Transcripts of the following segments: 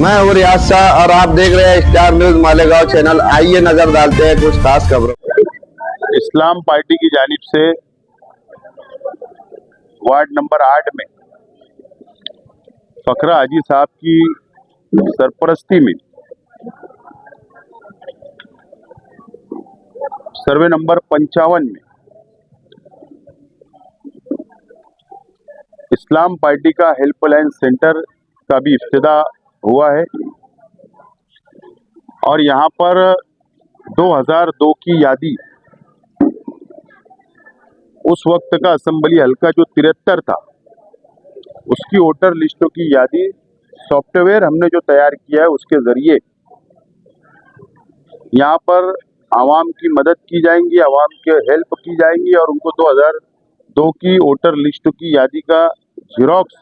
मैं हूँ रियाज शाह और आप देख रहे हैं स्टार न्यूज मालेगांव चैनल। आइए नजर डालते हैं कुछ खास खबरों। इस्लाम पार्टी की जानिब से वार्ड नंबर 8 में फखरा हाजी साहब की सरपरस्ती में सर्वे नंबर 55 में इस्लाम पार्टी का हेल्पलाइन सेंटर का भी इफ्तिदा हुआ है और यहाँ पर 2002 की यादी, उस वक्त का असेंबली हल्का जो 73 था, उसकी वोटर लिस्टों की यादी सॉफ्टवेयर हमने जो तैयार किया है उसके जरिए यहाँ पर आवाम की मदद की जाएंगी, आवाम के हेल्प की जाएंगी और उनको 2002 की वोटर लिस्टों की यादी का जेरॉक्स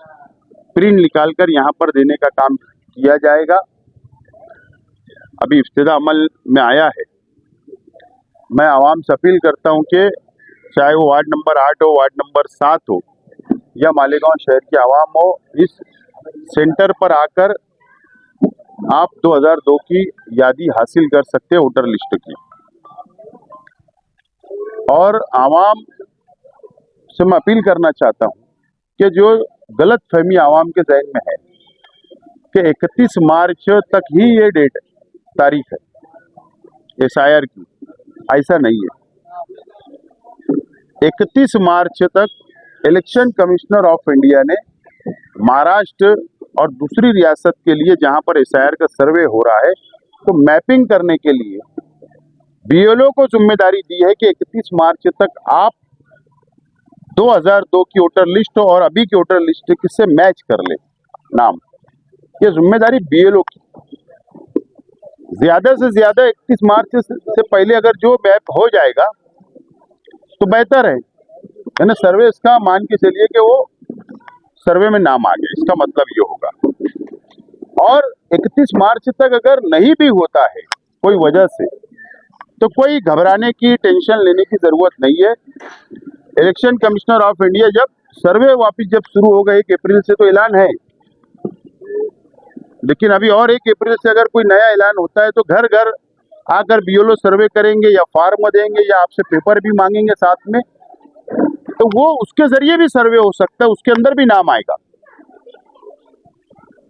प्रिंट निकालकर यहाँ पर देने का काम किया जाएगा। अभी इफ्तिदा अमल में आया है। मैं आवाम से अपील करता हूँ कि चाहे वो वार्ड नंबर 8 हो, वार्ड नंबर 7 हो या मालेगांव शहर की आवाम हो, इस सेंटर पर आकर आप 2002 की यादी हासिल कर सकते हैं वोटर लिस्ट की। और आवाम से मैं अपील करना चाहता हूँ कि जो गलत फहमी आवाम के जहन में है कि 31 मार्च तक ही ये तारीख है SIR की, ऐसा नहीं है। 31 मार्च तक इलेक्शन कमिश्नर ऑफ इंडिया ने महाराष्ट्र और दूसरी रियासत के लिए जहां पर SIR का सर्वे हो रहा है तो मैपिंग करने के लिए BLO को जिम्मेदारी दी है कि 31 मार्च तक आप 2002 की वोटर लिस्ट और अभी की वोटर लिस्ट किससे मैच कर ले नाम। ये जिम्मेदारी BLO की। ज्यादा से ज्यादा 31 मार्च से पहले अगर जो मैप हो जाएगा तो बेहतर है ना। सर्वे इसका मान के चलिए कि वो सर्वे में नाम आ गया, इसका मतलब ये होगा। और 31 मार्च तक अगर नहीं भी होता है कोई वजह से तो कोई घबराने की, टेंशन लेने की जरूरत नहीं है। इलेक्शन कमिश्नर ऑफ इंडिया जब सर्वे वापिस जब शुरू होगा 1 अप्रैल से तो ऐलान है, लेकिन अभी और 1 अप्रैल से अगर कोई नया ऐलान होता है तो घर घर आकर BLO सर्वे करेंगे या फॉर्म देंगे या आपसे पेपर भी मांगेंगे साथ में, तो वो उसके जरिए भी सर्वे हो सकता है, उसके अंदर भी नाम आएगा।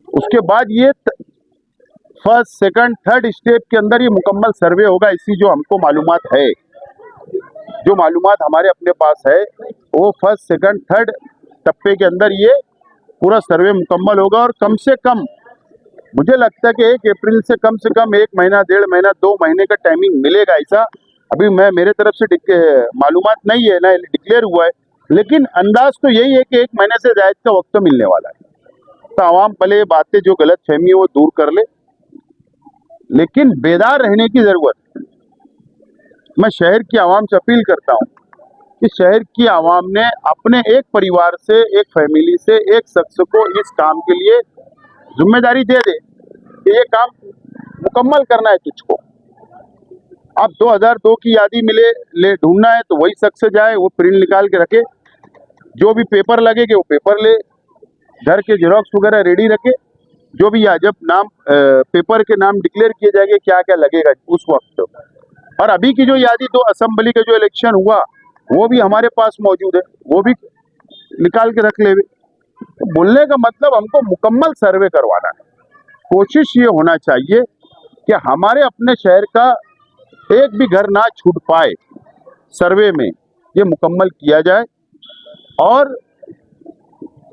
उसके बाद ये फर्स्ट, सेकंड, थर्ड स्टेप के अंदर ये मुकम्मल सर्वे होगा। इसी जो हमको मालूमात है, जो मालूमात हमारे अपने पास है, वो फर्स्ट, सेकंड, थर्ड टप्पे के अंदर ये पूरा सर्वे मुकम्मल होगा। और कम से कम मुझे लगता है कि 1 अप्रैल से कम 1 महीना, 1.5 महीना, 2 महीने का टाइमिंग मिलेगा। ऐसा अभी मेरे तरफ से मालूमात नहीं है, ना डिक्लेयर हुआ है, लेकिन अंदाज तो यही है कि 1 महीने से ज़्यादा का वक्त तो मिलने वाला है। तो आवाम पहले बातें जो गलत फहमी है वो दूर कर ले, लेकिन बेदार रहने की जरूरत है। मैं शहर की आवाम से अपील करता हूँ कि शहर की आवाम ने अपने एक परिवार से, एक फैमिली से, एक शख्स को इस काम के लिए जिम्मेदारी दे दे कि ये काम मुकम्मल करना है तुझको। अब 2002 की यादी ले ढूंढना है तो वही शख्स जाए, वो प्रिंट निकाल के रखे, जो भी पेपर लगेगे वो पेपर ले, घर के जेरॉक्स वगैरह रेडी रखे, जो भी जब नाम पेपर के नाम डिक्लेयर किए जाएंगे क्या क्या लगेगा उस वक्त। और अभी की जो यादी 2 असेंबली का जो इलेक्शन हुआ वो भी हमारे पास मौजूद है, वो भी निकाल के रख ले। तो बोलने का मतलब हमको मुकम्मल सर्वे करवाना है। कोशिश ये होना चाहिए कि हमारे अपने शहर का एक भी घर ना छूट पाए, सर्वे में ये मुकम्मल किया जाए। और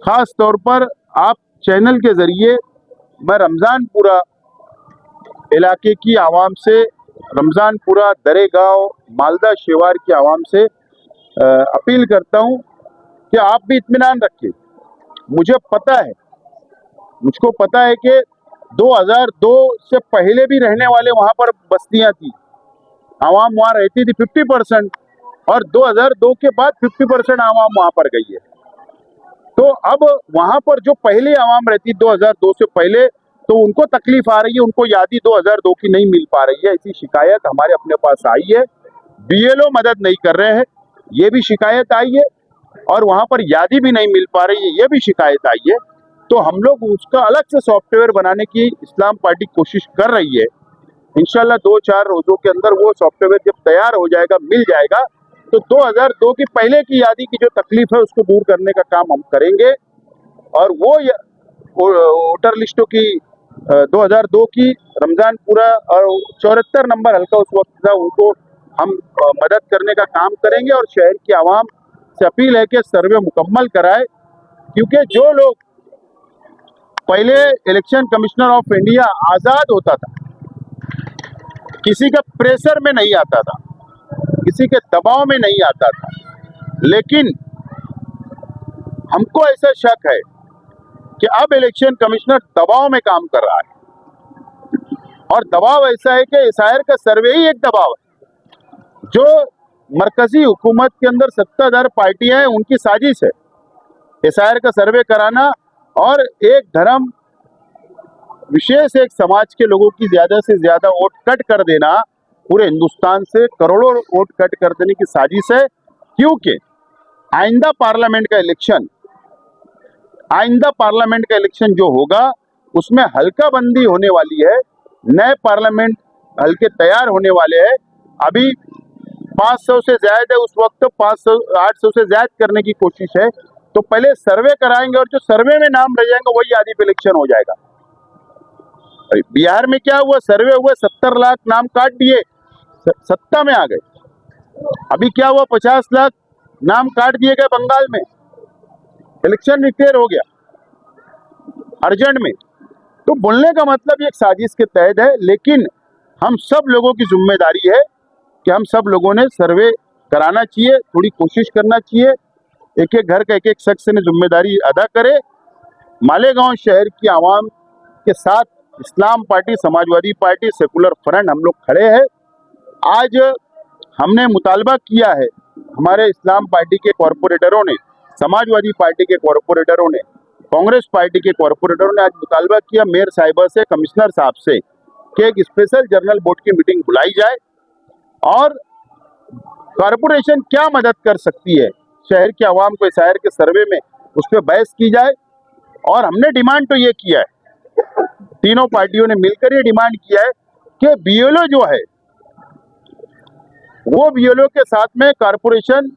ख़ास तौर पर आप चैनल के ज़रिए मैं रमज़ानपुरा इलाके की आवाम से, रमज़ानपुरा, दरेगांव, मालदा शेवार की आवाम से अपील करता हूँ कि आप भी इत्मीनान रखें। मुझको पता है कि 2002 से पहले भी रहने वाले वहाँ पर बस्तियाँ थी, आवाम वहाँ रहती थी 50%, और 2002 के बाद 50% आवाम वहाँ पर गई है। तो अब वहाँ पर जो पहले आवाम रहती 2002 से पहले, तो उनको तकलीफ आ रही है, उनको यादी 2002 की नहीं मिल पा रही है। ऐसी शिकायत हमारे अपने पास आई है। BLO मदद नहीं कर रहे हैं, ये भी शिकायत आई है, और वहाँ पर यादी भी नहीं मिल पा रही है, ये भी शिकायत आई है। तो हम लोग उसका अलग से सॉफ्टवेयर बनाने की इस्लाम पार्टी कोशिश कर रही है। इंशाल्लाह 2-4 रोजों के अंदर वो सॉफ्टवेयर जब तैयार हो जाएगा, मिल जाएगा, तो 2002 की पहले की यादी की जो तकलीफ है उसको दूर करने का काम हम करेंगे। और वो वोटर लिस्टों की 2002 की रमजान पूरा और 74 नंबर हल्का उस वक्त था, उनको हम मदद करने का काम करेंगे। और शहर की आवाम से अपील है कि सर्वे मुकम्मल कराए, क्योंकि जो लोग पहले इलेक्शन कमिश्नर ऑफ इंडिया आज़ाद होता था, किसी का प्रेशर में नहीं आता था, किसी के दबाव में नहीं आता था, लेकिन हमको ऐसा शक है कि अब इलेक्शन कमिश्नर दबाव में काम कर रहा है। और दबाव ऐसा है कि एसआईआर का सर्वे ही एक दबाव है, जो मरकजी हुकूमत के अंदर सत्ताधार पार्टियां हैं उनकी साजिश है एसआईआर का सर्वे कराना, और एक धर्म विशेष एक समाज के लोगों की ज्यादा से ज्यादा वोट कट कर देना, पूरे हिंदुस्तान से करोड़ों वोट कट कर देने की साजिश है। क्योंकि आइंदा पार्लियामेंट का इलेक्शन जो होगा उसमें हल्का बंदी होने वाली है, नए पार्लियामेंट हल्के तैयार होने वाले हैं। अभी 500 से ज्यादा है, उस वक्त 500-800 से ज्यादा करने की कोशिश है। तो पहले सर्वे कराएंगे और जो सर्वे में नाम रह जाएंगे वही आदि पे इलेक्शन हो जाएगा। बिहार में क्या हुआ, सर्वे हुआ, 70 लाख नाम काट दिए, सत्ता में आ गए। अभी क्या हुआ, 50 लाख नाम काट दिए गए बंगाल में, इलेक्शन डिक्लेयर हो गया अर्जेंट में। तो बोलने का मतलब ये एक साजिश के तहत है, लेकिन हम सब लोगों की जिम्मेदारी है कि हम सब लोगों ने सर्वे कराना चाहिए, थोड़ी कोशिश करना चाहिए, एक एक घर का एक एक शख्स ने जिम्मेदारी अदा करे। मालेगांव शहर की आवाम के साथ Islam party, Samajwadi party, secular front हम लोग खड़े हैं। आज हमने मुतालबा किया है, हमारे इस्लाम पार्टी के कॉरपोरेटरों ने, समाजवादी पार्टी के कॉरपोरेटरों ने, कांग्रेस पार्टी के कॉरपोरेटरों ने आज मुतालबा किया मेयर साहिबा से, कमिश्नर साहब से, कि एक स्पेशल जनरल बोर्ड की मीटिंग बुलाई जाए और कॉरपोरेशन क्या मदद कर सकती है शहर के आवाम को एसआईआर के सर्वे में, उस पर बहस की जाए। और हमने डिमांड तो ये किया है, तीनों पार्टियों ने मिलकर ये डिमांड किया है कि बीएलओ जो है वो बीएलओ के साथ में कॉरपोरेशन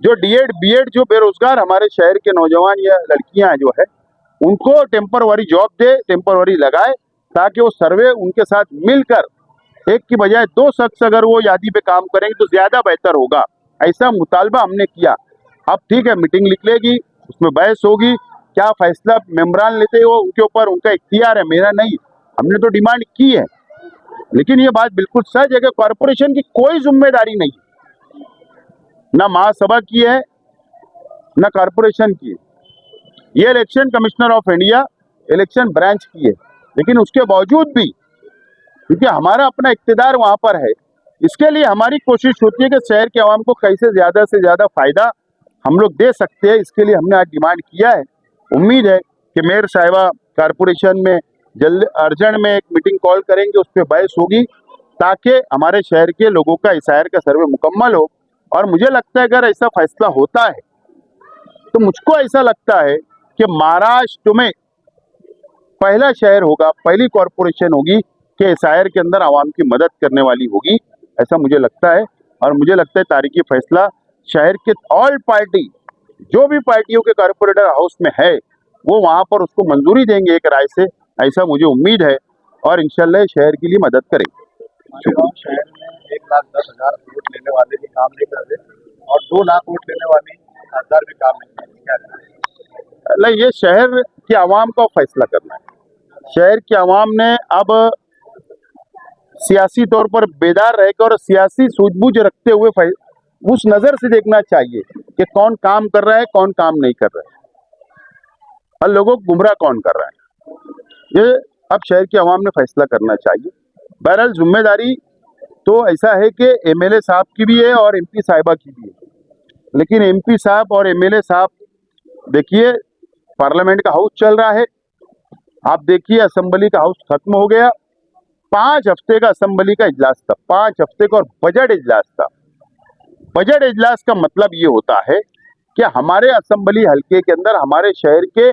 जो डीएड बीएड जो बेरोजगार हमारे शहर के नौजवान या लड़कियां जो है उनको टेम्परवरी जॉब दे, टेम्परवरी लगाए, ताकि वो सर्वे उनके साथ मिलकर एक की बजाय 2 शख्स अगर वो यादी पे काम करेंगे तो ज्यादा बेहतर होगा। ऐसा मुतालबा हमने किया। अब ठीक है, मीटिंग निकलेगी, उसमें बहस होगी, क्या फैसला मेंबरान लेते हो उनके ऊपर, उनका इख्तियार है, मेरा नहीं। हमने तो डिमांड की है, लेकिन ये बात बिल्कुल सच है कि कॉरपोरेशन की कोई जिम्मेदारी नहीं, ना महासभा की है ना कॉरपोरेशन की है, ये election commissioner of India election branch की है। लेकिन उसके बावजूद भी, क्योंकि हमारा अपना इख्तियार वहां पर है, इसके लिए हमारी कोशिश होती है कि शहर के आवाम को कैसे ज्यादा से ज्यादा फायदा हम लोग दे सकते हैं। इसके लिए हमने आज डिमांड किया है। उम्मीद है कि मेयर साहिबा कॉरपोरेशन में जल्द अर्जेंट में एक मीटिंग कॉल करेंगे, उस पर बहस होगी, ताकि हमारे शहर के लोगों का एसआईआर का सर्वे मुकम्मल हो। और मुझे लगता है अगर ऐसा फैसला होता है तो मुझको ऐसा लगता है कि महाराष्ट्र में पहला शहर होगा, पहली कॉरपोरेशन होगी कि एसआईआर के अंदर आवाम की मदद करने वाली होगी, ऐसा मुझे लगता है। और मुझे लगता है तारीखी फैसला शहर के ऑल पार्टी, जो भी पार्टियों के कॉरपोरेटर हाउस में है, वो वहां पर उसको मंजूरी देंगे एक राय से, ऐसा मुझे उम्मीद है, और इंशाल्लाह शहर के लिए मदद करेंगे। शहर में 1,10,000 वोट लेने वाले भी काम नहीं कर रहे और 2 लाख वोट लेने वाले खासदार भी काम नहीं कर रहे। नहीं, ये शहर की आवाम का फैसला करना है। शहर की आवाम ने अब सियासी तौर पर बेदार रहकर और सियासी सूझबूझ रखते हुए उस नजर से देखना चाहिए कि कौन काम कर रहा है, कौन काम नहीं कर रहा है, और लोगों को गुमराह कौन कर रहा है। ये अब शहर की आवाम ने फैसला करना चाहिए। बहरहाल जिम्मेदारी तो ऐसा है कि एमएलए साहब की भी है और एमपी साहिबा की भी है, लेकिन एमपी साहब और एमएलए साहब, देखिए पार्लियामेंट का हाउस चल रहा है, आप देखिए असेंबली का हाउस खत्म हो गया, 5 हफ्ते का असेंबली का इजलास था, 5 हफ्ते का, और बजट इजलास था। बजट इजलास का मतलब ये होता है कि हमारे असेंबली हल्के के अंदर हमारे शहर के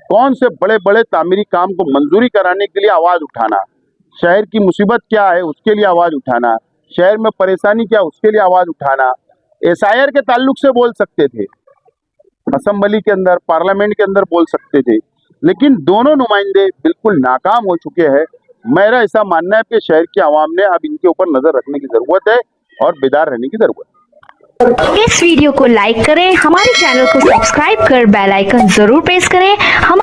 कौन से बड़े बड़े तामीरी काम को मंजूरी कराने के लिए आवाज उठाना, शहर की मुसीबत क्या है उसके लिए आवाज उठाना, शहर में परेशानी क्या उसके लिए आवाज उठाना, एसआईआर के ताल्लुक से बोल सकते थे, असेंबली के अंदर पार्लियामेंट के अंदर बोल सकते थे, लेकिन दोनों नुमाइंदे बिल्कुल नाकाम हो चुके हैं। मेरा ऐसा मानना है कि शहर की आवाम ने अब इनके ऊपर नजर रखने की जरूरत है और बेदार रहने की जरूरत है। इस वीडियो को लाइक करें, हमारे चैनल को सब्सक्राइब कर बेल आइकन जरूर प्रेस करें। हम